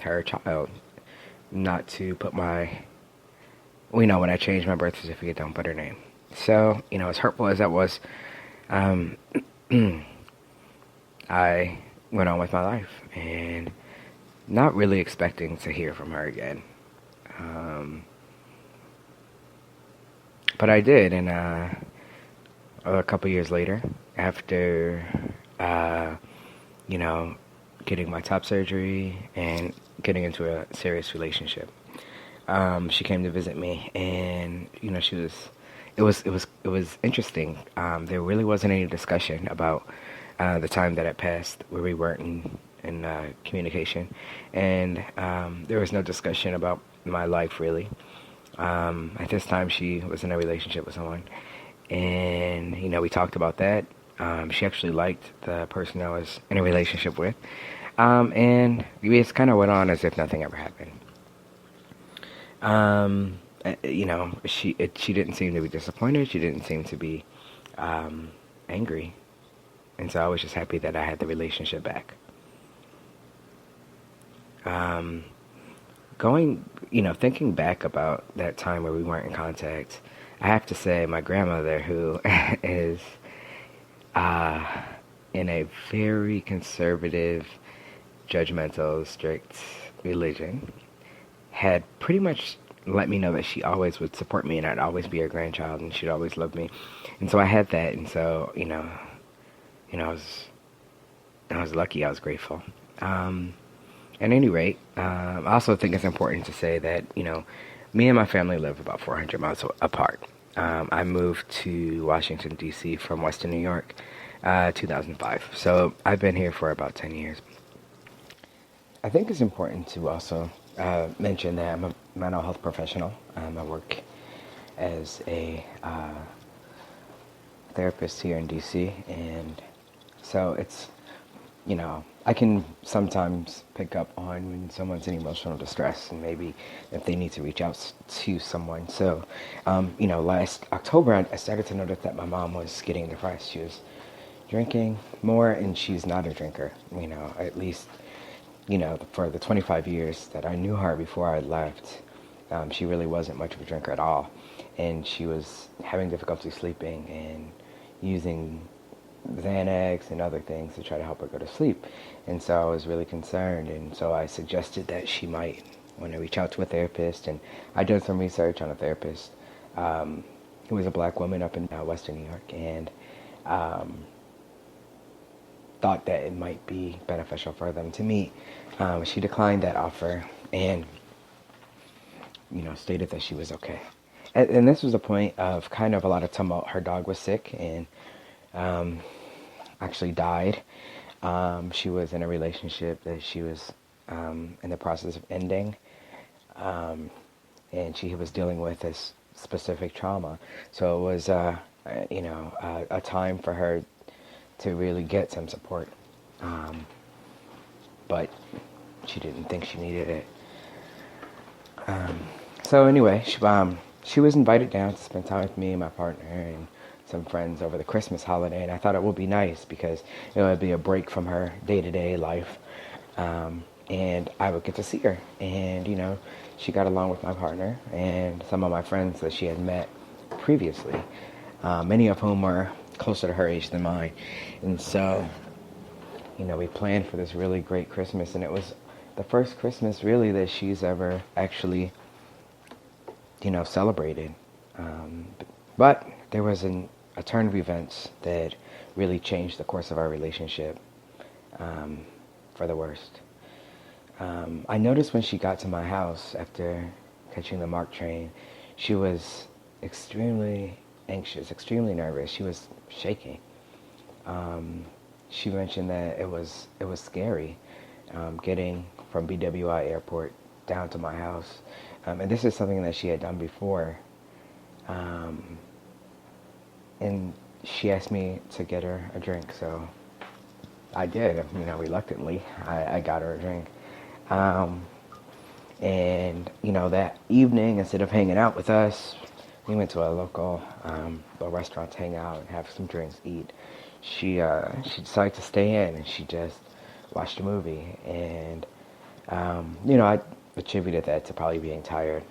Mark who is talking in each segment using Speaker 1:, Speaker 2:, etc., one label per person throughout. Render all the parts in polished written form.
Speaker 1: her child, not to put my, when I changed my birth certificate, don't put her name. So, as hurtful as that was, um, I went on with my life and not really expecting to hear from her again. Um, but I did, and a couple years later, after, uh, you know, getting my top surgery and getting into a serious relationship, she came to visit me, and it was interesting. There really wasn't any discussion about the time that had passed where we weren't in communication, and there was no discussion about my life really. At this time, she was in a relationship with someone, and we talked about that. She actually liked the person I was in a relationship with, and we just kind of went on as if nothing ever happened. She didn't seem to be disappointed. She didn't seem to be angry, and so I was just happy that I had the relationship back. Um, thinking back about that time where we weren't in contact, I have to say my grandmother, who is uh, in a very conservative, judgmental, strict religion, had pretty much let me know that she always would support me and I'd always be her grandchild and she'd always love me. And so I had that, and so, I was lucky, I was grateful. At any rate, I also think it's important to say that, me and my family live about 400 miles apart. I moved to Washington, D.C. from Western New York, 2005. So I've been here for about 10 years. I think it's important to also mention that I'm a mental health professional. I work as a therapist here in DC, and so I can sometimes pick up on when someone's in emotional distress and maybe if they need to reach out to someone. So, last October, I started to notice that my mom was getting depressed. She was drinking more, and she's not a drinker, at least for the 25 years that I knew her before I left, she really wasn't much of a drinker at all. And she was having difficulty sleeping and using Xanax and other things to try to help her go to sleep. And so I was really concerned. And so I suggested that she might want to reach out to a therapist. And I did some research on a therapist who was a black woman up in Western New York. And thought that it might be beneficial for them to meet. She declined that offer and, stated that she was okay. And this was a point of kind of a lot of tumult. Her dog was sick and actually died. She was in a relationship that she was in the process of ending. And she was dealing with this specific trauma. So it was, a time for her to really get some support. But she didn't think she needed it. So anyway, she was invited down to spend time with me and my partner and some friends over the Christmas holiday, and I thought it would be nice because it would be a break from her day-to-day life, and I would get to see her. And she got along with my partner and some of my friends that she had met previously, many of whom were closer to her age than mine. And so, we planned for this really great Christmas, and it was the first Christmas really that she's ever actually, celebrated. But there was a turn of events that really changed the course of our relationship for the worst. I noticed when she got to my house after catching the MARC train, she was extremely anxious, extremely nervous. She was shaking. She mentioned that it was scary getting from BWI Airport down to my house. And this is something that she had done before. And she asked me to get her a drink, so I did, reluctantly. I got her a drink. And, that evening, instead of hanging out with us, we went to a local restaurant to hang out and have some drinks, eat. She decided to stay in, and she just watched a movie. And I attributed that to probably being tired.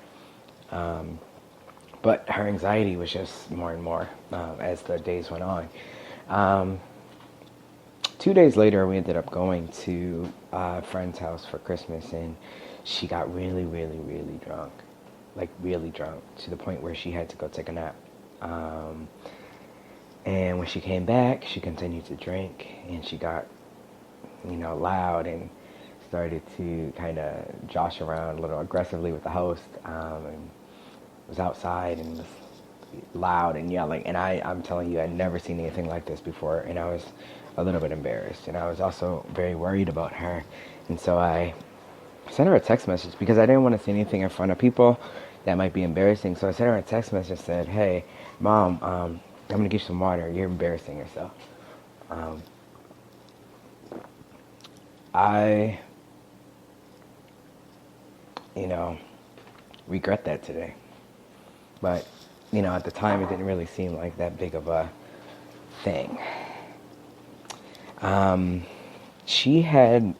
Speaker 1: But her anxiety was just more and more as the days went on. 2 days later, we ended up going to a friend's house for Christmas, and she got really, really, really drunk. Like, really drunk, to the point where she had to go take a nap. And when she came back, she continued to drink, and she got, loud and started to kind of josh around a little aggressively with the host, and was outside and was loud and yelling. And I'm telling you, I'd never seen anything like this before, and I was a little bit embarrassed. And I was also very worried about her. And so I sent her a text message because I didn't want to say anything in front of people that might be embarrassing. So I sent her a text message and said, "Hey, Mom, I'm going to get you some water. You're embarrassing yourself." I, regret that today. But, at the time it didn't really seem like that big of a thing. She had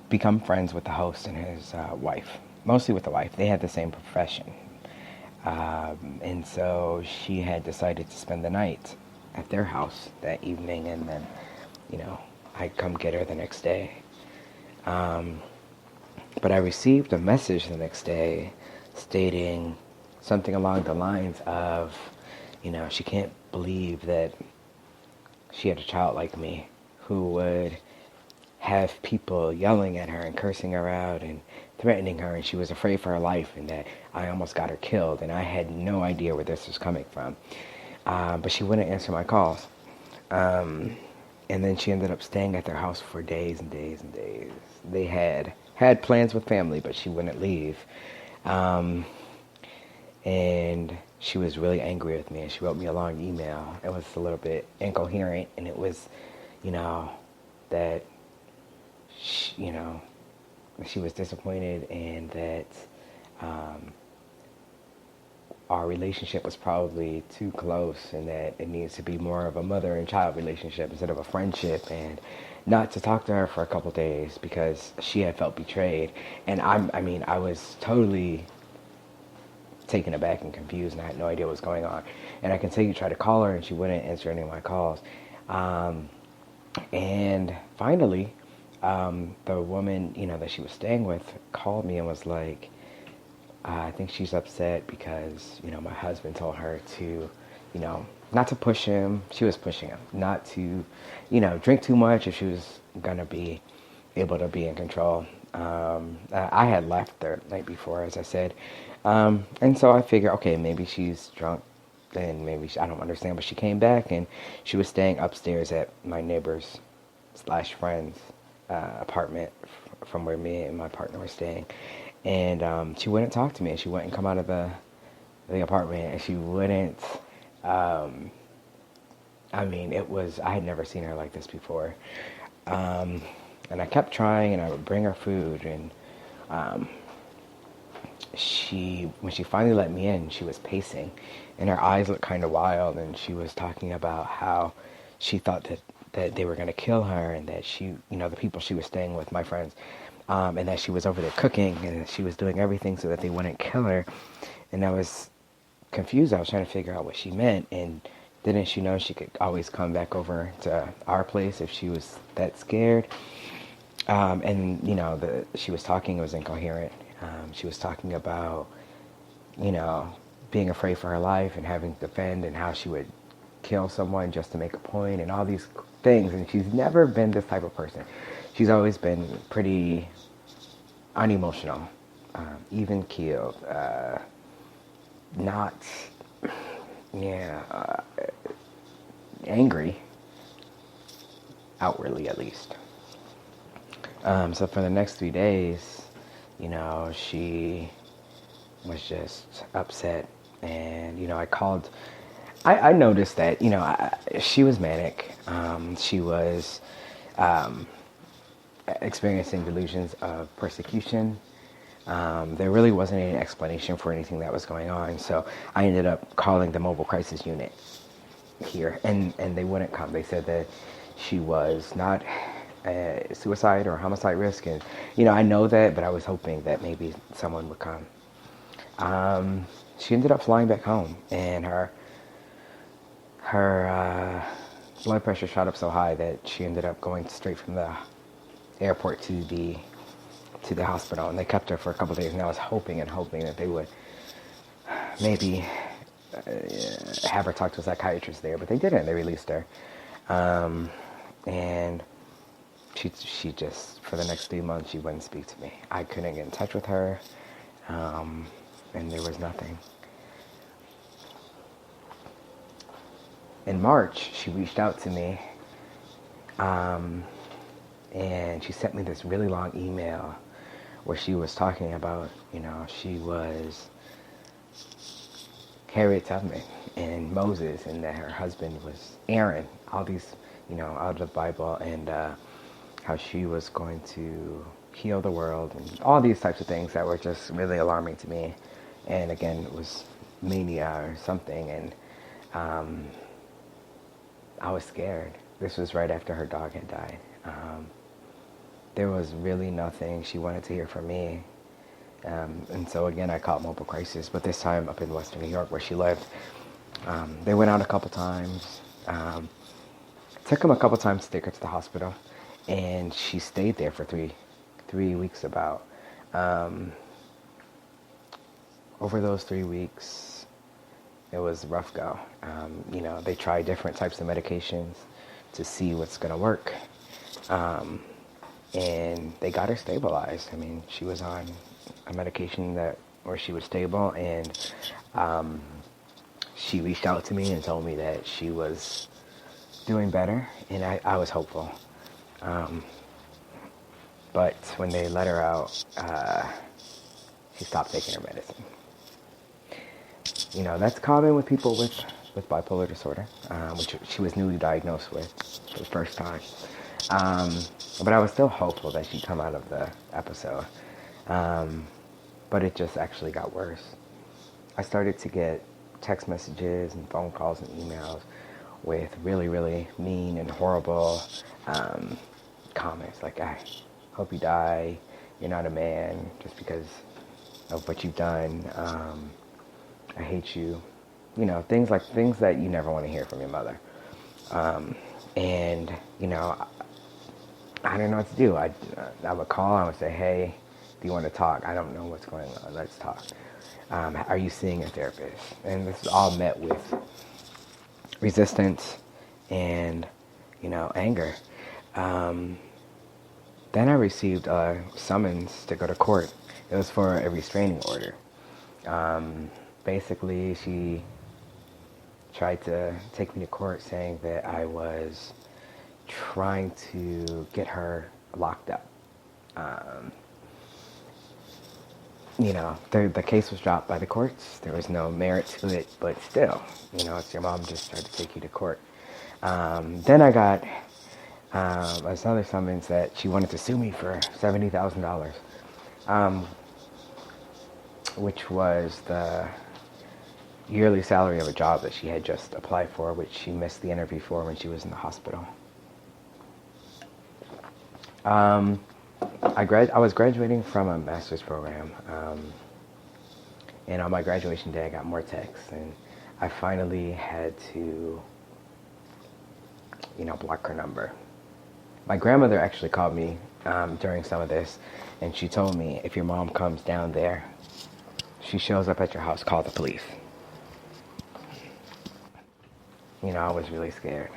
Speaker 1: become friends with the host and his wife, mostly with the wife. They had the same profession. And so she had decided to spend the night at their house that evening, and then, I'd come get her the next day. But I received a message the next day stating something along the lines of, she can't believe that she had a child like me who would have people yelling at her and cursing her out and threatening her, and she was afraid for her life, and that I almost got her killed, and I had no idea where this was coming from. But she wouldn't answer my calls. And then she ended up staying at their house for days and days and days. They had plans with family, but she wouldn't leave. And she was really angry with me, and she wrote me a long email. It was a little bit incoherent, and it was, that she was disappointed, and that our relationship was probably too close, and that it needs to be more of a mother and child relationship instead of a friendship, and not to talk to her for a couple days because she had felt betrayed. And I was totally taken aback and confused, and I had no idea what was going on. And I continued to try to call her, and she wouldn't answer any of my calls. And finally, the woman, that she was staying with called me and was like, I think she's upset because, my husband told her to, not to push him. She was pushing him not to, drink too much if she was going to be able to be in control. I had left the night before, as I said. And so I figured, okay, maybe she's drunk, and maybe I don't understand. But she came back, and she was staying upstairs at my neighbor's / friend's apartment from where me and my partner were staying. And she wouldn't talk to me, and she wouldn't come out of the apartment, and she wouldn't. I had never seen her like this before. And I kept trying, and I would bring her food, and when she finally let me in, she was pacing, and her eyes looked kind of wild, and she was talking about how she thought that they were going to kill her, and that she, the people she was staying with, my friends, and that she was over there cooking, and that she was doing everything so that they wouldn't kill her. And I was confused. I was trying to figure out what she meant, and didn't she know she could always come back over to our place if she was that scared? And she was talking, it was incoherent. She was talking about, being afraid for her life and having to defend, and how she would kill someone just to make a point, and all these things. And she's never been this type of person. She's always been pretty unemotional, even keeled, not, angry, outwardly at least. So for the next 3 days, she was just upset. And, I called, I noticed that, she was manic. She was experiencing delusions of persecution. There really wasn't any explanation for anything that was going on. So I ended up calling the mobile crisis unit here, and they wouldn't come. They said that she was not suicide or homicide risk, and I know that, but I was hoping that maybe someone would come. She ended up flying back home, and her blood pressure shot up so high that she ended up going straight from the airport to the hospital, and they kept her for a couple of days. And I was hoping and hoping that they would maybe have her talk to a psychiatrist there, but they didn't. They released her, and she just, for the next 3 months, she wouldn't speak to me. I couldn't get in touch with her, and there was nothing. In March, she reached out to me, and she sent me this really long email where she was talking about, she was Harriet Tubman and Moses, and that her husband was Aaron, all these, out of the Bible, and how she was going to heal the world, and all these types of things that were just really alarming to me. And again, it was mania or something, and I was scared. This was right after her dog had died. There was really nothing she wanted to hear from me. And so again, I called Mobile Crisis, but this time up in Western New York where she lived. They went out a couple times. Took them a couple times to take her to the hospital, and she stayed there for three weeks about. Over those 3 weeks, it was a rough go. They tried different types of medications to see what's going to work. And they got her stabilized. I mean, she was on a medication where she was stable, and she reached out to me and told me that she was doing better, and I was hopeful. But when they let her out, she stopped taking her medicine. That's common with people with bipolar disorder, which she was newly diagnosed with for the first time. But I was still hopeful that she'd come out of the episode. But it just actually got worse. I started to get text messages and phone calls and emails with really, really mean and horrible comments like, I hope you die, you're not a man just because of what you've done, I hate you, things that you never want to hear from your mother. And I don't know what to do. I would call, I would say, hey, do you want to talk? I don't know what's going on, let's talk. Are you seeing a therapist? And this is all met with resistance and, anger. Then I received a summons to go to court. It was for a restraining order. Basically, she tried to take me to court saying that I was trying to get her locked up. The case was dropped by the courts. There was no merit to it, but still, it's your mom just tried to take you to court. Then I got another summons that she wanted to sue me for $70,000, which was the yearly salary of a job that she had just applied for, which she missed the interview for when she was in the hospital. I was graduating from a master's program, and on my graduation day I got more texts, and I finally had to, block her number. My grandmother actually called me during some of this, and she told me, if your mom comes down there, she shows up at your house, call the police. I was really scared.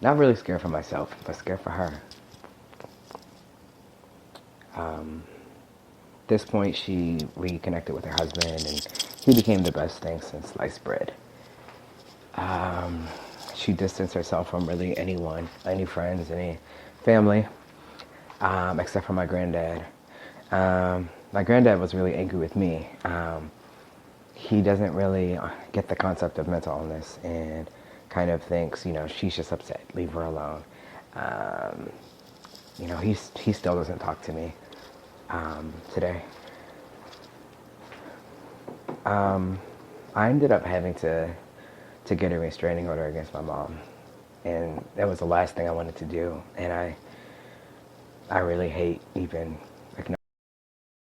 Speaker 1: Not really scared for myself, but scared for her. At this point, she reconnected with her husband, and he became the best thing since sliced bread. She distanced herself from really anyone, any friends, any family, except for my granddad. My granddad was really angry with me. He doesn't really get the concept of mental illness and kind of thinks, she's just upset, leave her alone. He still doesn't talk to me today. I ended up having to get a restraining order against my mom, and that was the last thing I wanted to do. And I really hate even